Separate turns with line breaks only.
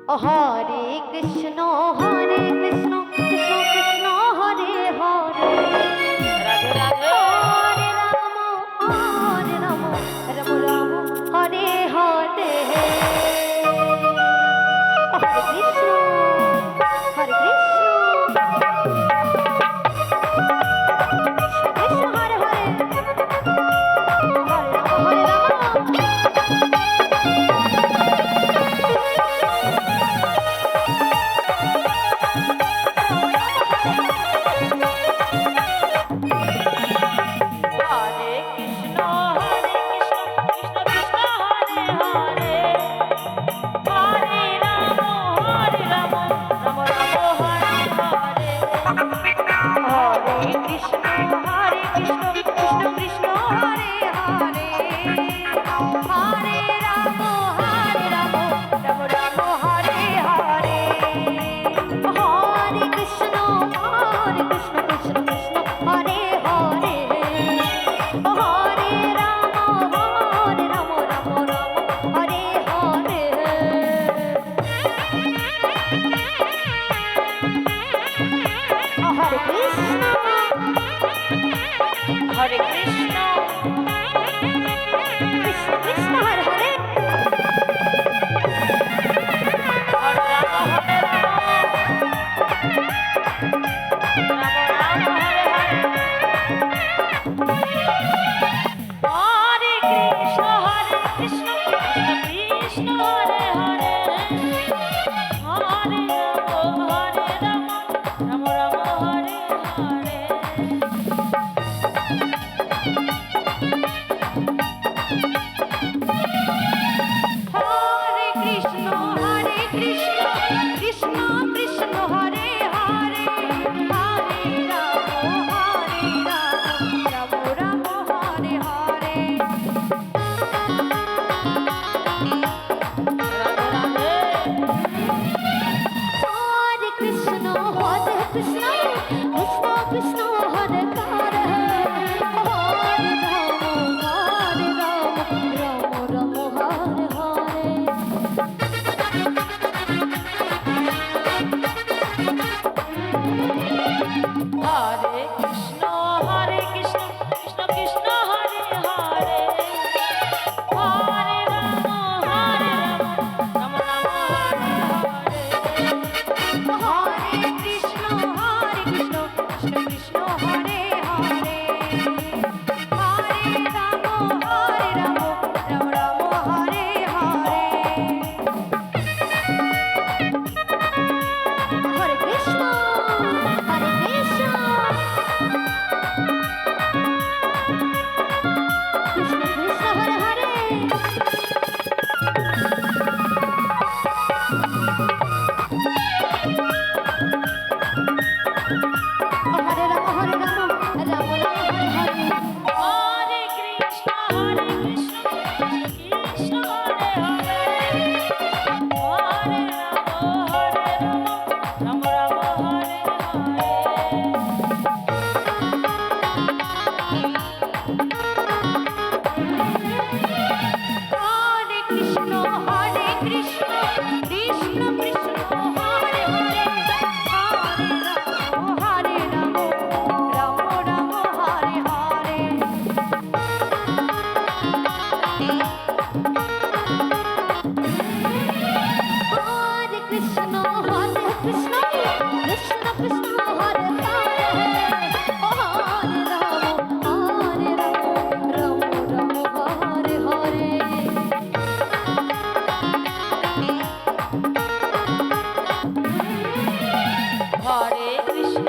Hare Krishna Krishna Krishna Hare Hare
Radhe Radhe
Hare Ram Ram Ram Hare Hare Hare Krishna Hare Krishna Krishna Hare Hare Hare Ram
Hare Krishna Krishna Krishna Hare Hare Hare Ram Ram Ram Hare Hare
Hare Krishna Krishna Krishna Hare Hare Hare Ram Ram Ram Hare Hare Hare Krishna Krishna Krishna Hare Hare Hare Ram Ram Hare Hare Hare Krishna
Hare Krishna
Krishna Krishna Hare Hare
Hare Ram Hare Ram Ram Ram Hare Hare Hare Krishna Krishna Krishna Hare Hare Hare Ram Ram Ram Hare Hare
Hare Krishna Krishna Krishna Hare Hare Hare Ram Ram Ram Hare Hare
Radhe
Hare Krishna Krishna Krishna Hare Hare Hare Ram Ram Hare Hare
Hare Krishna Krishna Krishna Hare Hare Hare Ram Ram Ram Hare Hare
Hare Krishna Krishna Hare Hare Hare Ram Ram Hare Hare Hare Krishna Krishna Krishna Hare Hare Hare Ram Ram Ram Hare Hare
Hare Krishna Krishna Krishna Hare Hare Hare Ram Ram Hare Hare
Hare Krishna Krishna Krishna Hare Hare Hare Ram Ram Hare Hare Hare Krishna Krishna Krishna Hare Hare Hare Ram Hare Hare
Hare Krishna